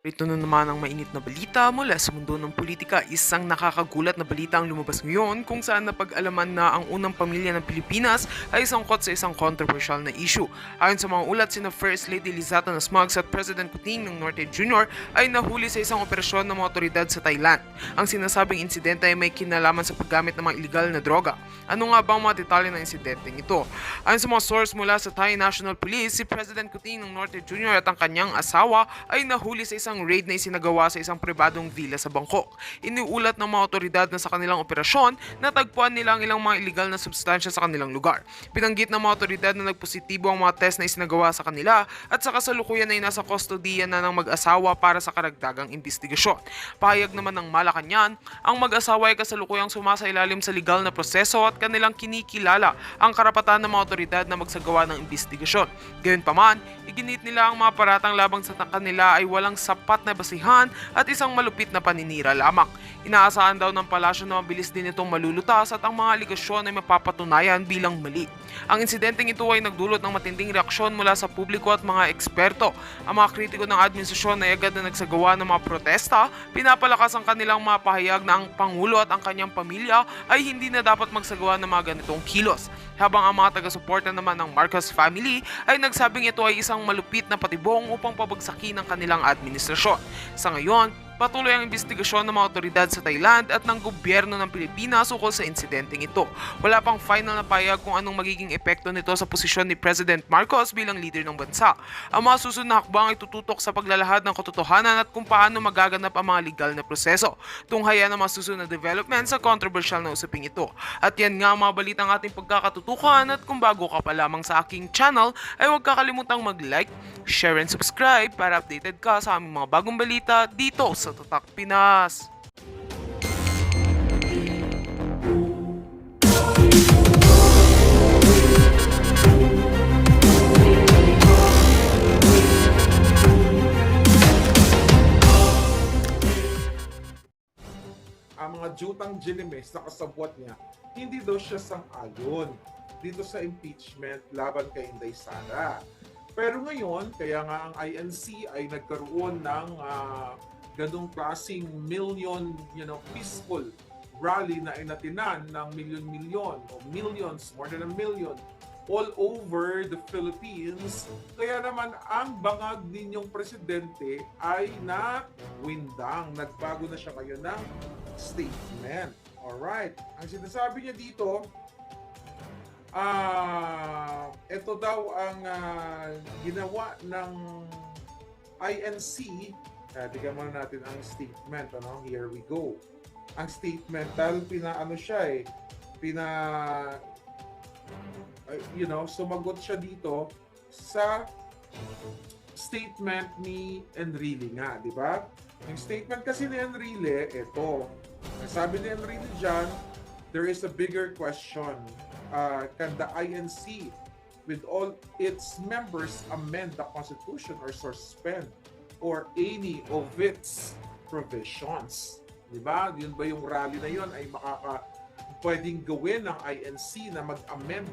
Ito na naman ang mainit na balita mula sa mundo ng politika. Isang nakakagulat na balita ang lumabas ngayon kung saan napag-alaman na ang unang pamilya ng Pilipinas ay sangkot sa isang controversial na issue. Ayon sa mga ulat, sina First Lady Lizata Nasmugs at President Kuting ng Norte Jr. ay nahuli sa isang operasyon ng mga otoridad sa Thailand. Ang sinasabing insidente ay may kinalaman sa paggamit ng mga illegal na droga. Ano nga ba ang mga detalye ng insidenteng ito? Ayon sa mga source mula sa Thai National Police, si President Kuting ng Norte Jr. at ang kanyang asawa ay nahuli sa isang raid na isinagawa sa isang pribadong villa sa Bangkok. Iniulat ng mga otoridad na sa kanilang operasyon, natagpuan nila ang ilang mga illegal na substansya sa kanilang lugar. Pinanggit ng mga otoridad na nagpositibo ang mga test na isinagawa sa kanila at sa kasalukuyan ay nasa kustodiya na ng mag-asawa para sa karagdagang investigasyon. Pahayag naman ng Malacanang, ang mag-asawa ay kasalukuyang sumasailalim sa legal na proseso at kanilang kinikilala ang karapatan ng mga otoridad na magsagawa ng investigasyon. Gayunpaman, iginit nila ang mga paratang labang sa kanila ay walang sapat na basihan at isang malupit na paninira lamang. Inaasahan daw ng palasyo na mabilis din itong malulutas at ang mga aligasyon ay mapapatunayan bilang mali. Ang insidenteng ito ay nagdulot ng matinding reaksyon mula sa publiko at mga eksperto. Ang mga kritiko ng administrasyon ay agad na nagsagawa ng mga protesta, pinapalakas ang kanilang mga pahayag na ang Pangulo at ang kanyang pamilya ay hindi na dapat magsagawa ng mga ganitong kilos. Habang ang mga taga-suporta naman ng Marcos family ay nagsabing ito ay isang malupit na patibong upang pabagsakin ang kanilang administrasyon. Sa ngayon, patuloy ang investigasyon ng mga otoridad sa Thailand at ng gobyerno ng Pilipinas ukol sa insidenteng ito. Wala pang final na payag kung anong magiging epekto nito sa posisyon ni President Marcos bilang leader ng bansa. Ang mga susunod na hakbang ay tututok sa paglalahad ng katotohanan at kung paano magaganap ang mga legal na proseso. Tunghayan ang mga susunod na development sa controversial na usaping ito. At yan nga ang mga balitang ating pagkakatutukan at kung bago ka pa lamang sa aking channel ay huwag kakalimutang mag-like, share and subscribe para updated ka sa aming mga bagong balita dito sa Tatak Pinas. Ang mga jutang Jilimes na kasabwat niya, hindi daw siya sang-ayon dito sa impeachment laban kay Inday Sara. Pero ngayon, kaya nga ang INC ay nagkaroon ng ganong klaseng peaceful rally na inatinan ng milyon-milyon o millions, more than a million, all over the Philippines. Kaya naman ang bangag ninyong presidente ay nawindang. Nagbago na siya ngayon ng statement. Alright. Ang sinasabi niya dito, ito daw ang ginawa ng INC. Tignan muna natin ang statement. Here we go. Ang statement, dahil sumagot siya dito sa statement ni Enrile nga, di ba? Yung statement kasi ni Enrile, ito. Sabi ni Enrile dyan, there is a bigger question. Can the INC with all its members amend the Constitution or suspend or any of its provisions? Diba? Yun ba yung rally na yun ay pwedeng gawin ng INC na mag-amend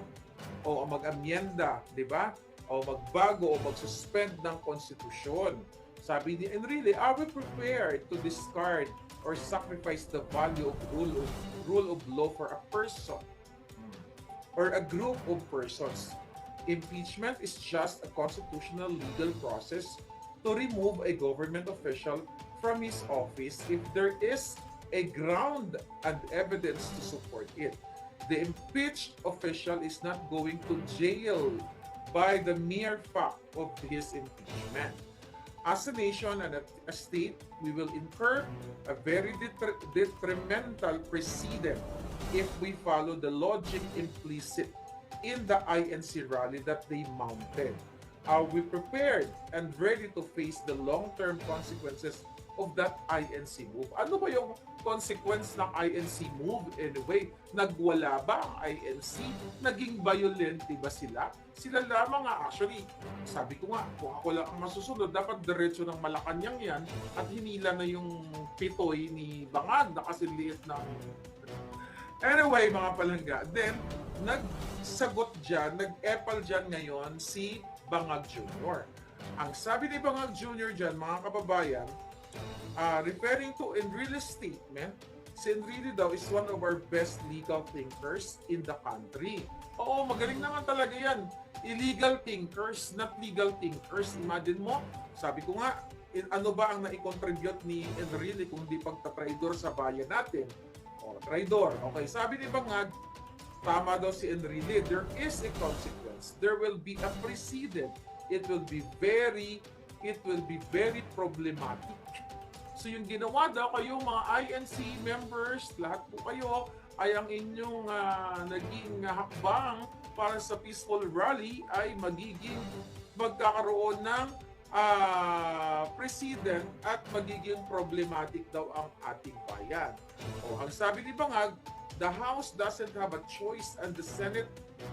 o mag-amyenda, diba? O magbago o mag-suspend ng konstitusyon. Sabi ni Enrile, are we prepared to discard or sacrifice the value of rule of law for a person or a group of persons? Impeachment is just a constitutional legal process to remove a government official from his office if there is a ground and evidence to support it. The impeached official is not going to jail by the mere fact of his impeachment. As a nation and a state, we will incur a very detrimental precedent if we follow the logic implicit in the INC rally that they mounted. Are we prepared and ready to face the long-term consequences of that INC move? Ano ba yung consequence ng INC move anyway? Nagwala ba ang INC? Naging violent ba sila? Sila lamang nga actually. Sabi ko nga, kung ako lang ang masusunod, dapat diretso ng Malacanang yan at hinila na yung pitoy ni Bangag na kasi liit ng... Anyway, mga palangga, then nagsagot dyan, nag-epal dyan ngayon si Bangag Jr. Ang sabi ni Bangag Jr. dyan, mga kababayan, referring to Enrile's statement, si Enrile daw is one of our best legal thinkers in the country. Oo, magaling naman talaga yan. Illegal thinkers, not legal thinkers. Imagine mo, sabi ko nga, ano ba ang nai-contribute ni Enrile kung di pagtatraidor sa bayan natin? O, traidor. Okay, sabi ni Bangag, tama daw si Enrile, there is a consequence. There will be a precedent. It will be very problematic. So yung ginawa daw kayo mga INC members, lahat po kayo ay ang inyong naging hakbang para sa peaceful rally ay magkakaroon ng precedent at magiging problematic daw ang ating bayan. O, ang sabi ni Bangag, the House doesn't have a choice and the Senate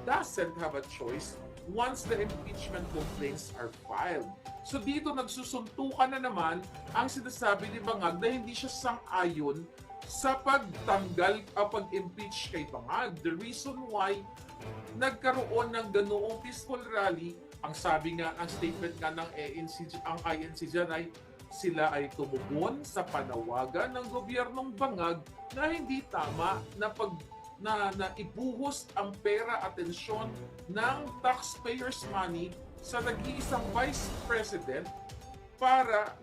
doesn't have a choice once the impeachment complaints are filed. So dito nagsusuntukan na naman ang sinasabi ni Bangag na hindi siya sang-ayon sa pagtanggal o pag-impeach kay Bangag. The reason why nagkaroon ng ganoong peaceful rally, ang sabi nga, ang statement nga ng INC dyan ay sila ay tumugon sa panawagan ng gobyernong Bangag na hindi tama na ibuhos ang pera, atensyon ng taxpayers' money sa nag-iisang vice president para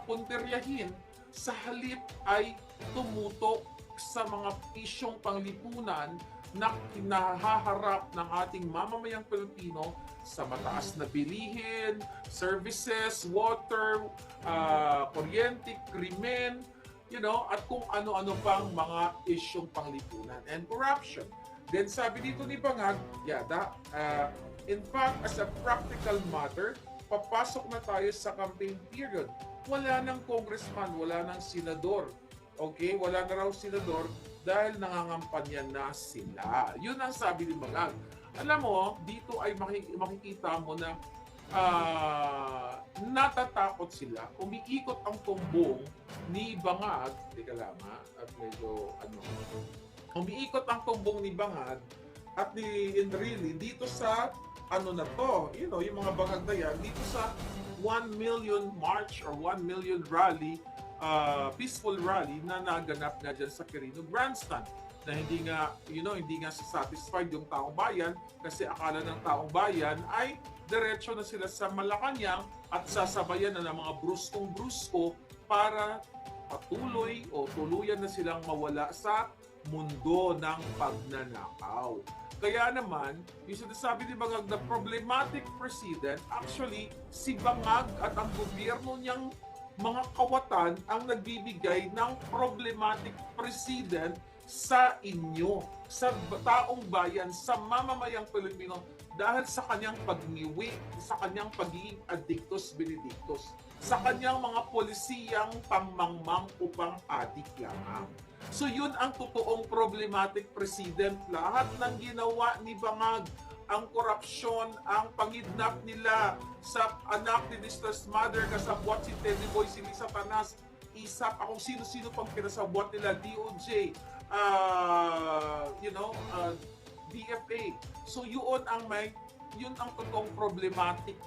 punteryahin sa halip ay tumutok sa mga isyong panglipunan na kinahaharap ng ating mamamayang Pilipino sa mataas na bilihin, services, water, kuryente, krimen, at kung ano-ano pang mga isyong panglipunan and corruption. Then sabi dito ni Bangag, in fact, as a practical matter, papasok na tayo sa campaign period. Wala ng congressman, wala ng senador. Okay? Wala na raw senador dahil nangangampanya na sila. Yun ang sabi ni Bangag. Alam mo, dito ay makikita mo na natatakot sila. Umiikot ang tumbong ni Bangag. Teka lang at medyo umiikot ang tumbong ni Bangag at ni Enrile dito sa na to, yung mga Bangag na yan, dito sa 1 million march or 1 million rally, peaceful rally na naganap nga dyan sa Quirino Grandstand na hindi nga satisfied yung taong bayan kasi akala ng taong bayan ay diretso na sila sa Malacanang at sasabayan na ng mga bruskong-brusko para patuloy o tuluyan na silang mawala sa mundo ng pagnanakaw. Kaya naman, yung sinasabi ni Bangag na problematic precedent, actually, si Bangag at ang gobyerno niyang mga kawatan ang nagbibigay ng problematic precedent sa inyo, sa taong bayan, sa mamamayang Pilipino dahil sa kanyang pagngiwi, sa kanyang pagiging addictus benedictus, sa kanyang mga polisiyang pangmangmang upang adik lamang. So yun ang totoong problematic precedent. Lahat ng ginawa ni Bangag, ang korupsyon, ang pangidnap nila sa anak ni Distress Mother, kasabwat si Teddy Boy, si Lisa Tanas, isap akong sino-sino pang pinasabwat nila, DOJ, DFA. So yun ang totoong problematic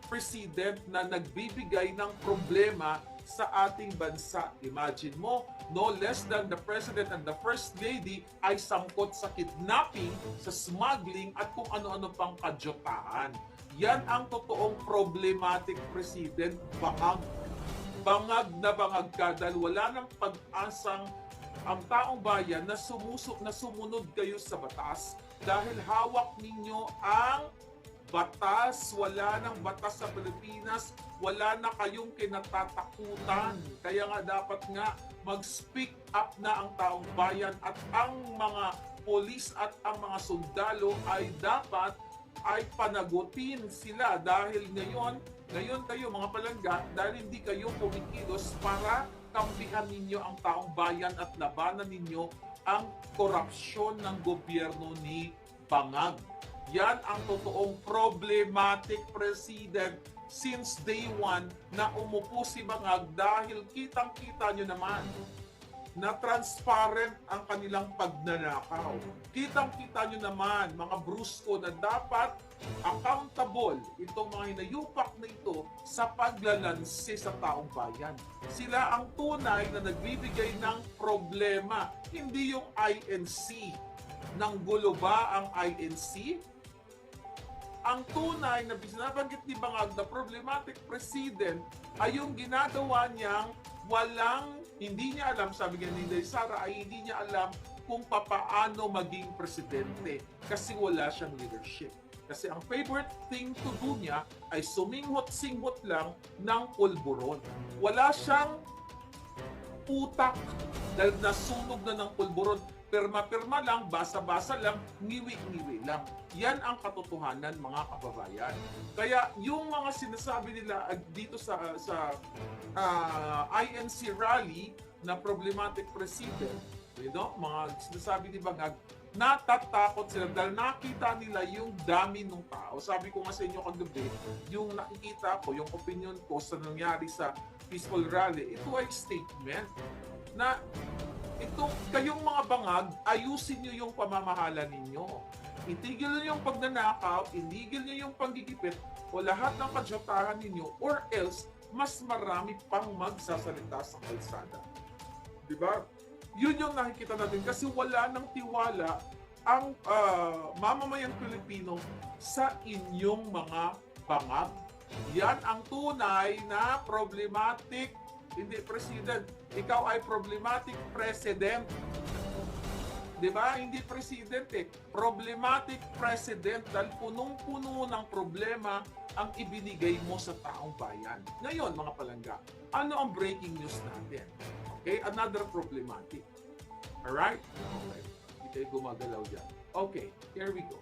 precedent na nagbibigay ng problema sa ating bansa. Imagine mo, no less than the President and the First Lady ay sangkot sa kidnapping, sa smuggling at kung ano-ano pang kadyotaan. Yan ang totoong problematic precedent. Bangag na bangag ka dahil wala ng pag-asang ang taong bayan na sumunod kayo sa batas dahil hawak ninyo ang batas, wala nang batas sa Pilipinas, wala na kayong kinatatakutan. Kaya nga dapat nga mag-speak up na ang taong bayan at ang mga polis at ang mga sundalo ay dapat ay panagutin sila dahil ngayon kayo mga palangga, dahil hindi kayo kumikilos para kampihan ninyo ang taong bayan at labanan ninyo ang korupsyon ng gobyerno ni Bangag. Yan ang totoong problematic precedent since day one na umupo si Bangag dahil kitang-kita nyo naman na transparent ang kanilang pagnanakaw. Kitang-kita nyo naman, mga brusko, na dapat accountable itong mga hinayupak na ito sa paglalansi sa taong bayan. Sila ang tunay na nagbibigay ng problema, hindi yung INC. Nang gulo ba ang INC? Ang tunay na binabanggit ni Bangag na problematic president ay yung ginagawa niyang hindi niya alam, sabi nga ni Inday Sara, ay hindi niya alam kung papaano maging presidente kasi wala siyang leadership. Kasi ang favorite thing to do niya ay suminghot-singhot lang ng pulburon. Wala siyang utak dahil nasunog na ng pulburon. Pirma-pirma lang, basa-basa lang, ngiwi-ngiwi lang. Yan ang katotohanan, mga kababayan. Kaya yung mga sinasabi nila dito sa INC rally na problematic president, mga sinasabi ni Bangag, natatakot sila dahil nakita nila yung dami ng tao. Sabi ko nga sa inyo kagabi, yung nakikita ko, yung opinion ko sa nangyari sa peaceful rally, ito ay statement na kayong mga Bangag, ayusin nyo yung pamamahala ninyo. Itigil nyo yung pagnanakaw, inigil nyo yung panggigipit, o lahat ng kadyatahan ninyo, or else, mas marami pang magsasalita sa kalsada. Diba? Yun yung nakikita natin kasi wala ng tiwala ang mamamayang Pilipino sa inyong mga Bangag. Yan ang tunay na problematic, hindi president. Ikaw ay problematic president. Diba? Hindi president eh. Problematic president dahil punong-puno ng problema ang ibinigay mo sa taong bayan. Ngayon, mga palangga, ano ang breaking news natin? Okay? Another problematic. Alright? Okay. Hindi kayo gumagalaw dyan. Okay, here we go.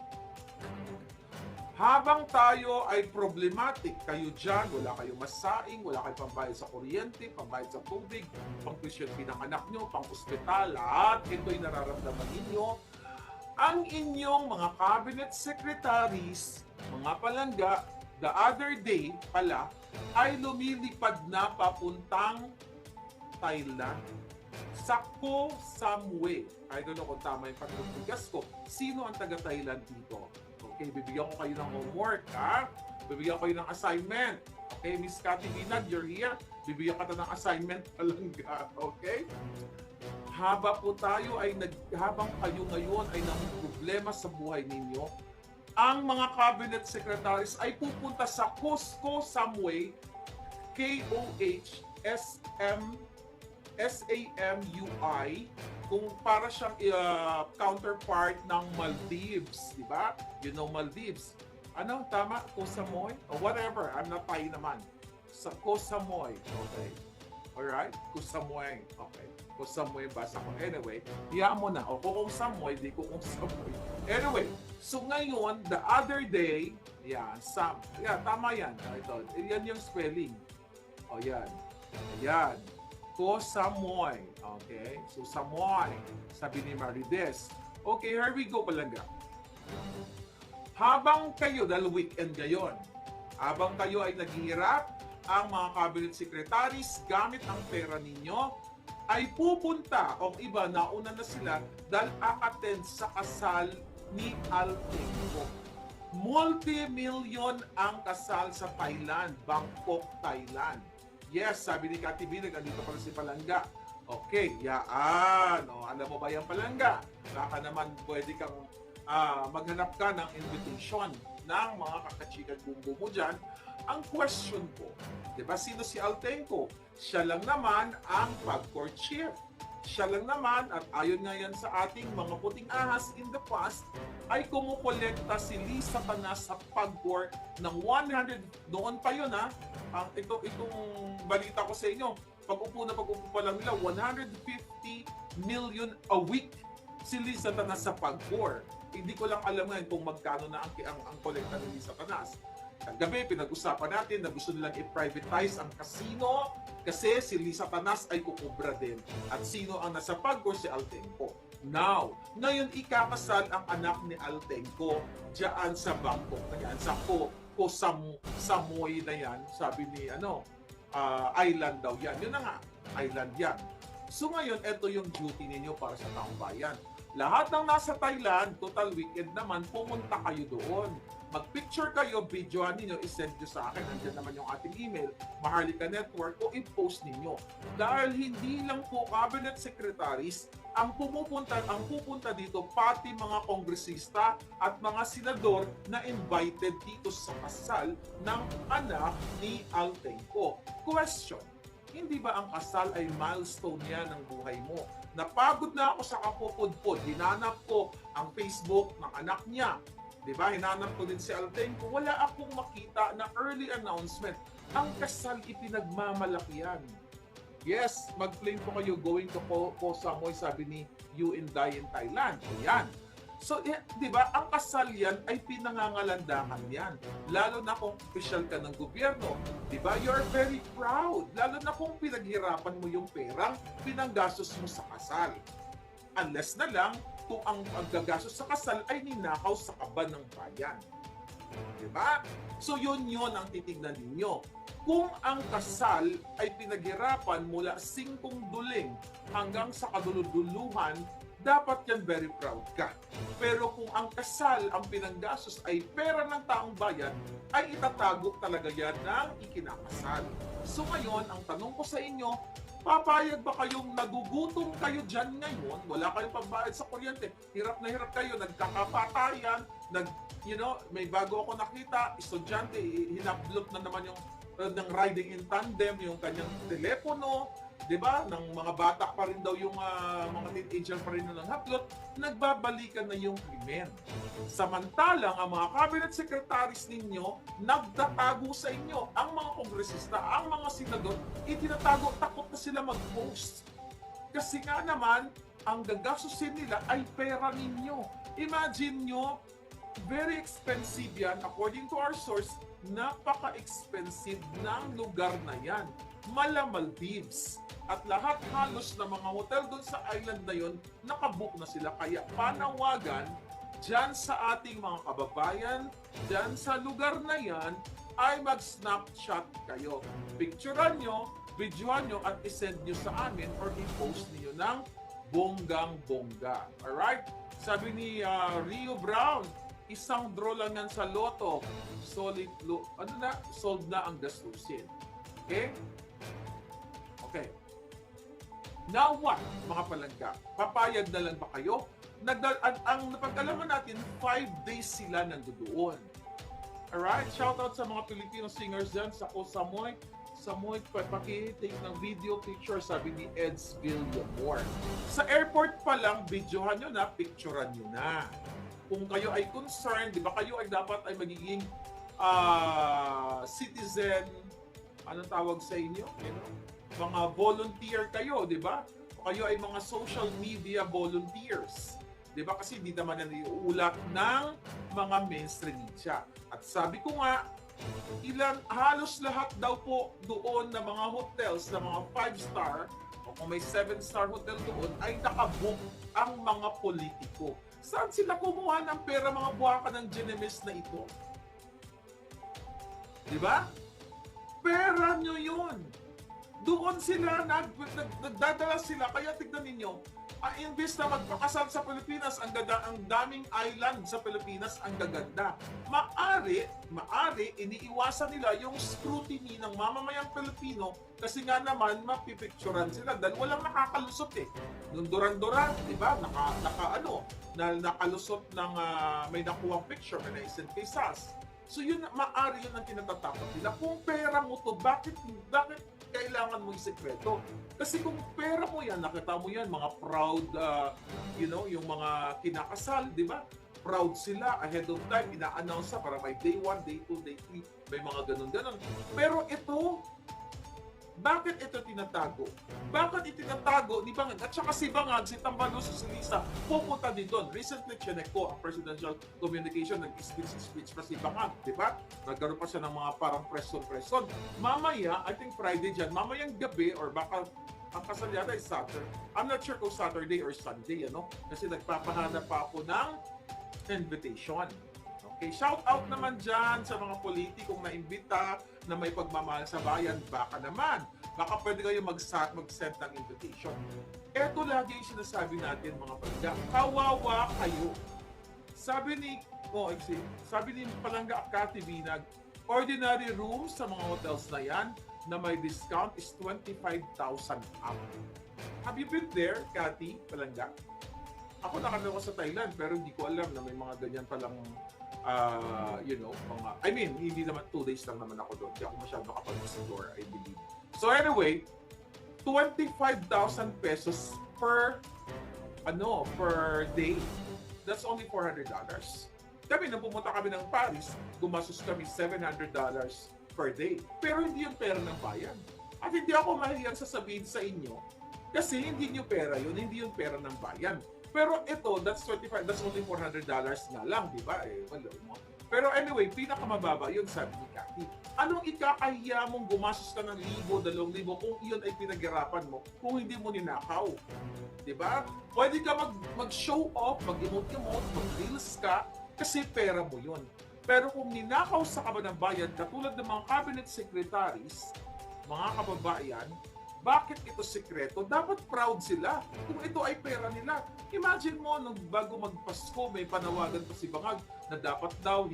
Habang tayo ay problematic, kayo dyan, wala kayong masaing, wala kayong pambayad sa kuryente, pambayad sa tubig, pang-tuition pinanganak nyo, pang-ospital, at ito'y nararamdaman ninyo, ang inyong mga cabinet secretaries, mga palangga, the other day pala, ay lumilipad na papuntang Thailand sa Koh Samui. I don't know kung tama yung pagtutugas ko. Sino ang taga-Thailand dito? Okay, bibigyan ko kayo ng homework, ha? Bibigyan ko kayo ng assignment. Okay, Miss Cathy Binag, you're here. Bibigyan ka ng assignment palangga. Okay? Habang kayo ngayon ay problema sa buhay ninyo, ang mga cabinet secretaries ay pupunta sa Koh Samui, KOHSAMUI, kung para siyang counterpart ng Maldives, di ba? You know Maldives. Ano? Tama? Koh Samui? Or whatever. I'm not Thai naman. Sa Koh Samui. Okay. Alright? Koh Samui. Okay. Koh Samui basa ko. Anyway, hiya mo na. O Koh Samui, di ko Koh Samui. Anyway, so ngayon, the other day, tama yan. Ito. Yan yung spelling. O yan. Ayan. Koh Samui. Okay? So, Samui. Sabi ni Marides. Okay, here we go palangga. Habang kayo, dahil weekend ngayon, habang kayo ay naghihirap, ang mga cabinet secretaries, gamit ang pera ninyo, ay pupunta, o iba, nauna na sila, dahil a-attend sa kasal ni Altenco. Multi-million ang kasal sa Thailand, Bangkok, Thailand. Yes, sabi ni Cathy Binag, andito pala si Palangga. Okay, yaan. O, alam mo ba yung Palangga? Baka naman pwede kang maghanap ka ng invitation ng mga kakachikan bumbo mo dyan. Ang question ko, di ba sino si Altenco? Siya lang naman ang pag-court chief. Siya lang naman, at ayon nga yan sa ating mga puting ahas in the past, ay kumukolekta si Lisa Tanas sa pag-court ng 100, noon pa yun itong balita ko sa inyo, pag-upo pa lang nila, 150 million a week si Lisa Tanas sa pag-court. Hindi ko lang alam ngayon kung magkano na ang kolekta ni Lisa Tanas. Kagabi, pinag-usapan natin na gusto nilang i-privatize ang casino kasi si Lisa Tanas ay kukubra din. At sino ang nasa pag-court? Si Altenco. Now, ngayon ikakasal ang anak ni Altenco diyan sa Bangkok na yan, sa Koh Samui na yan, sabi ni island daw yan. Yun na nga, island yan. So ngayon, ito yung duty ninyo para sa taong bayan. Lahat ng nasa Thailand, total weekend naman, pumunta kayo doon. Mag-picture kayo, videoan ninyo, isend nyo sa akin. Nandiyan naman yung ating email, Maharlika Network, o i-post ninyo. Dahil hindi lang po cabinet secretaries ang pupunta dito, pati mga kongresista at mga senador na invited dito sa kasal ng anak ni Altenco. Question, hindi ba ang kasal ay milestone yan ng buhay mo? Napagod na ako sa kapupudpod, hinanap ko ang Facebook ng anak niya. Diba? Hinanap ko din si Altenco. Wala akong makita na early announcement. Ang kasal ipinagmamalaki yan. Yes, mag-claim po kayo going to Koh Samui, sabi ni You and Die in Thailand. O yan. So, di ba, ang kasal yan ay pinangangalandakan yan. Lalo na kung official ka ng gobyerno. Di ba, you're very proud. Lalo na kung pinaghirapan mo yung perang pinanggastos mo sa kasal. Unless na lang kung ang gagastos sa kasal ay ninakaw sa kaban ng bayan. Di ba? So, yun ang titignan ninyo. Kung ang kasal ay pinaghirapan mula 5 duling hanggang sa kaduluduluhan, dapat yan very proud ka. Pero kung ang kasal, ang pinanggastos ay pera ng taong bayan, ay itatago talaga yan ng ikinakasal. So ngayon, ang tanong ko sa inyo, papayag ba kayong nagugutom kayo dyan ngayon? Wala kayong pambayad sa kuryente. Hirap na hirap kayo, nagkakapatayan, may bago ako nakita, estudyante, hinablot na naman yung ng riding in tandem, yung kanyang telepono, di ba? Ng mga bata pa rin daw yung mga teenager pa rin ng haplot, nagbabalikan na yung krimen. Samantalang ang mga cabinet secretaries ninyo, nagtatago sa inyo. Ang mga kongresista, ang mga senador, itinatago, takot na sila mag-post. Kasi nga naman, ang gagastusin nila ay pera ninyo. Imagine nyo, very expensive yan, according to our source, napaka-expensive ng lugar na yan. Maldives. At lahat halos na mga hotel doon sa island na yon, nakabook na sila. Kaya panawagan dyan sa ating mga kababayan, dyan sa lugar na yan, ay mag-snapshot kayo. Picturean nyo, videoan nyo, at isend nyo sa amin or i-post niyo ng bonggang-bongga. Alright? Sabi ni Rio Brown, isang draw lang yan sa loto. Sold na ang gastusin. Okay? Okay. Now what, mga palangga? Papayag na lang ba kayo? Ang napag-alaman natin, 5 days sila nandoon. Alright? Shoutout sa mga Filipino singers dyan sa Koh Samui. Samui, paki-take ng video picture, sabi ni Eds Villamor. Sa airport pa lang, videohan nyo na, picturean nyo na. Kung kayo ay concerned, di ba kayo ay dapat ay magiging citizen, anong tawag sa inyo? Mga volunteer kayo, di ba? O kayo ay mga social media volunteers. Di ba? Kasi hindi naman na iuulat ng mga mainstream media. At sabi ko nga, halos lahat daw po doon na mga hotels, na mga 5-star, o kung may 7-star hotel doon, ay nakabook ang mga politiko. Saan sila kumuha ng pera, mga buwaka ng Genemes na ito? Di ba? Pera nyo yun. Doon sila, nagdadala sila. Kaya tignan ninyo, imbes na magpakasal sa Pilipinas, ang daming island sa Pilipinas, ang gaganda. Maari, iniiwasan nila yung scrutiny ng mamamayang Pilipino kasi nga naman, mapipicturan sila dahil walang nakakalusot eh. Nung Duran-Duran, di ba, nakalusot ng may nakuwang picture, may naisend kay SAS. So yun, maari yun ang kinatatakot nila. Kung pera mo to, bakit kailangan mo yung sekreto? Kasi kung pera mo yan, nakita mo yan, mga proud, yung mga kinakasal, di ba? Proud sila, ahead of time, ina-announce para may day 1, day 2, day 3, may mga ganun-ganun. Pero ito, bakit ito tinatago? Bakit itinatago ni Bangag? At saka si Bangag, si Tambalos, si Lisa, pupunta din doon. Recently, chinek ko ang presidential communication, nag-speech pa si Bangag, di ba? Nagkaroon pa siya ng mga parang press-on. Mamaya, I think Friday dyan, mamayang gabi, or baka ang kasal yata is Saturday. I'm not sure kung Saturday or Sunday, Kasi nagpapahanap pa ako ng invitation. Okay, shout out naman dyan sa mga politikong naimbita na may pagmamahal sa bayan. Baka naman Baka pwede kayo mag-send ng invitation. Eto lagi yung sinasabi natin mga palangga. Kawawa kayo. Sabi ni Palangga Akati Binag, ordinary rooms sa mga hotels na yan na may discount is 25,000 up. Have you been there, Kati Palangga? Ako nakalaw ko sa Thailand pero hindi ko alam na may mga ganyan palang hindi naman 2 days lang naman ako doon. Hindi ako masyado kapag-explore, I believe. So anyway, 25,000 pesos per day. That's only $400. Kami, nung pumunta kami ng Paris, gumastos kami $700 per day. Pero hindi yung pera ng bayan. At hindi ako mahiyang sasabihin sa inyo kasi hindi nyo pera yun, hindi yung pera ng bayan. Pero ito, that's only $400 na lang, di ba? Pero anyway, pinakamababa yun, sabi ni Cathy. Anong ikakahiya mong gumastos ka ng 1,000, 2,000 kung iyon ay pinaghirapan mo kung hindi mo ninakaw? Di ba? Pwede ka mag-show off, mag-emote-emote, mag-reels ka kasi pera mo yun. Pero kung ninakaw sa kaban ng bayan, katulad ng mga cabinet secretaries, mga kababayan, bakit ito sekreto? Dapat proud sila kung ito ay pera nila. Imagine mo, nung bago magpasko, may panawagan pa si Bangag na dapat daw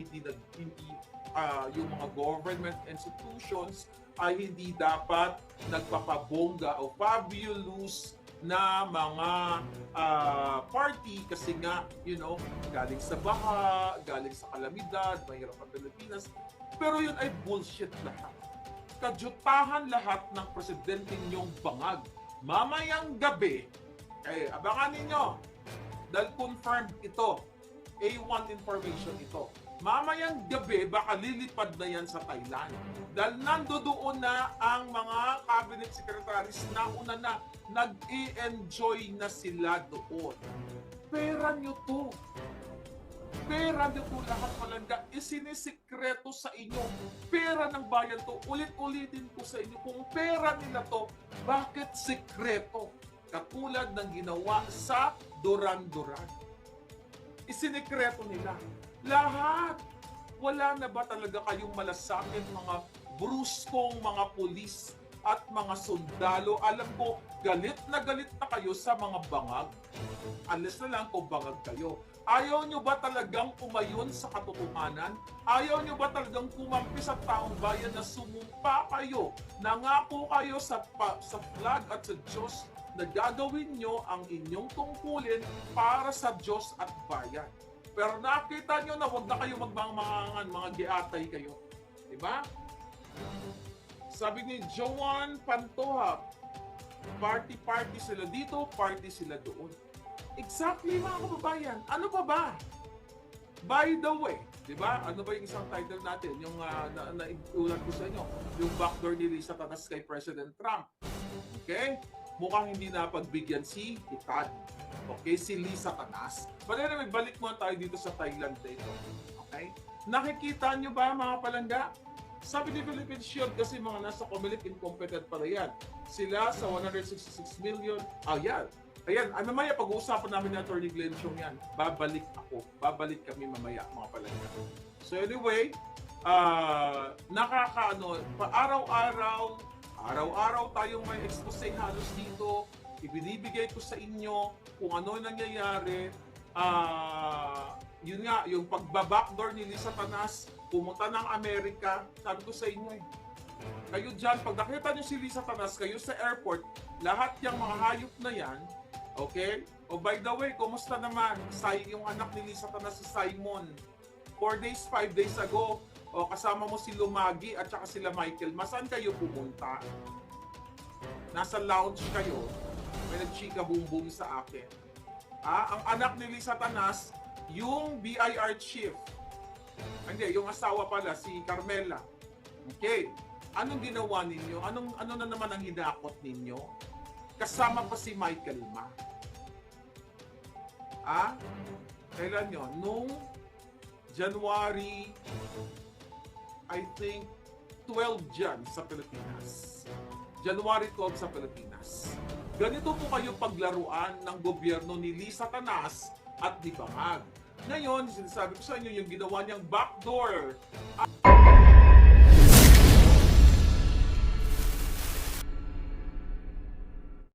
yung mga government institutions ay hindi dapat nagpapabongga o fabulous na mga party kasi nga, galing sa baha, galing sa kalamidad, mahirap ang Pilipinas. Pero yun ay bullshit lahat. Kadyutahan lahat ng presidente niyong Bangag. Mamayang gabi, abangan ninyo, dahil confirmed ito, A1 information ito. Mamayang gabi, baka lilipad na yan sa Thailand. Dahil nandoon na ang mga cabinet secretaries na una na nag-i-enjoy na sila doon. Pera nyo to. Pera nyo to lahat Palangga. Isinisikreto sa inyo. Pera ng bayan to. Ulit-ulitin ko sa inyo. Kung pera nila to, bakit sikreto? Katulad ng ginawa sa Duran-Duran. Isinikreto nila. Lahat. Wala na ba talaga kayong malasakit mga bruskong mga pulis at mga sundalo? Alam ko, galit na kayo sa mga Bangag. Unless na lang kung Bangag kayo. Ayaw nyo ba talagang umayon sa katotohanan? Ayaw nyo ba talagang kumampi sa taong bayan na sumumpa kayo? Nangako kayo sa flag at sa Diyos na gagawin nyo ang inyong tungkulin para sa Diyos at bayan. Pero nakita nyo na huwag na kayo magmangmangan, mga giatay kayo. Diba? Sabi ni Joan Pantoja, party sila dito, party sila doon. Exactly mga kababayan. Ano pa ba? By the way, di ba? Ano ba yung isang title natin? Yung naulat ko sa inyo. Yung backdoor ni Lisa Tanas kay President Trump. Okay? Mukhang hindi napagbigyan si Itad. Okay? Si Lisa Tanas. But anyway, balik mo tayo dito sa Thailand dito. Okay? Nakikita nyo ba mga Palangga? Sabi ni Philippine Shield kasi mga nasa Comelec incompetent pala yan. Sila sa 166 million. Yan. Ayan, mamaya pag-uusapan namin ng Attorney Glenn Chong yan. Babalik kami mamaya mga Palangga. So anyway, araw-araw tayong may expose halos dito. Ibinibigay ko sa inyo kung ano nangyayari. Yun nga, yung pagbabackdoor ni Lisa Tanas, pumunta ng Amerika, sabi ko sa inyo kayo dyan, pag nakita nyo si Lisa Tanas, kayo sa airport, lahat yung mga hayop na yan, okay? O by the way, kumusta naman yung anak ni Lisa Tanas si Simon? 4 days, 5 days ago, kasama mo si Lumagi at saka sila Michael. Saan kayo pumunta? Nasa lounge kayo. May nagchika boom sa akin. Ang anak ni Lisa Tanas, yung BIR chief. Hindi, yung asawa pala, si Carmela. Okay. Anong ginawa ninyo? Ano na naman ang hinakot ninyo? Kasama pa si Michael Ma. Kailan yun? Nung January, I think, 12 dyan sa Pilipinas. January 12 sa Pilipinas. Ganito po kayo paglaruan ng gobyerno ni Lisa Tanas at ni Bangag. Ngayon, sinasabi ko sa inyo yung ginawa niyang backdoor.